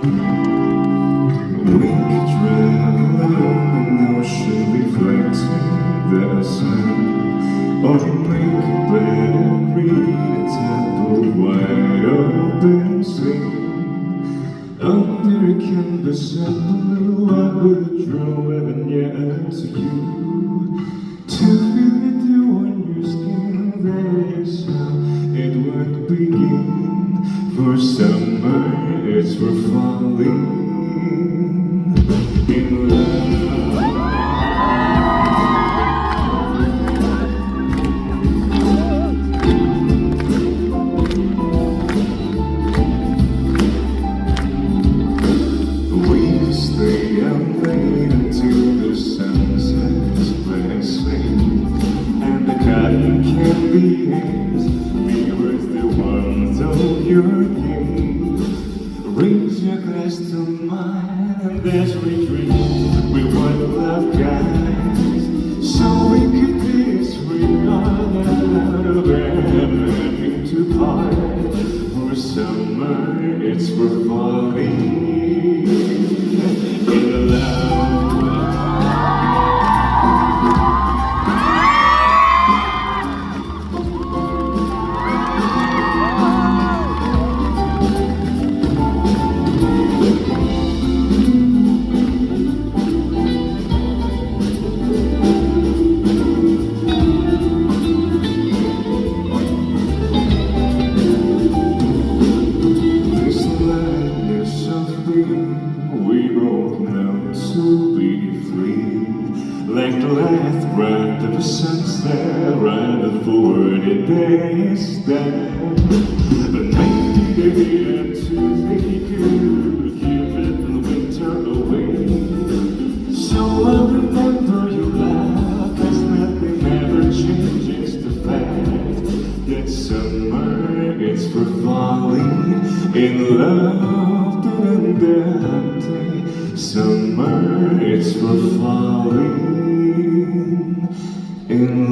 We could travel along an ocean reflecting the sun, or make a bed and read a temple wide open sea. Under a canvas of blue, I would draw heaven near to you, to feel the dew on your skin. That is how it would begin. For summer, it's for falling in love. We stay up late until the sun sets blessing, and the cotton candy hands mirrors the warmth of your gaze. Raise your glass to mine, and let's retreat with what love guides, so we could kiss with all out of having to part. For summer, it's for falling in love. We both know to be free, like the last breath of a sunset right before the day is done. But maybe the year to make you keep it the winter away. So I'll remember your laugh, as nothing ever changes the fact that summer is for falling in love. Summer, it's for falling in love.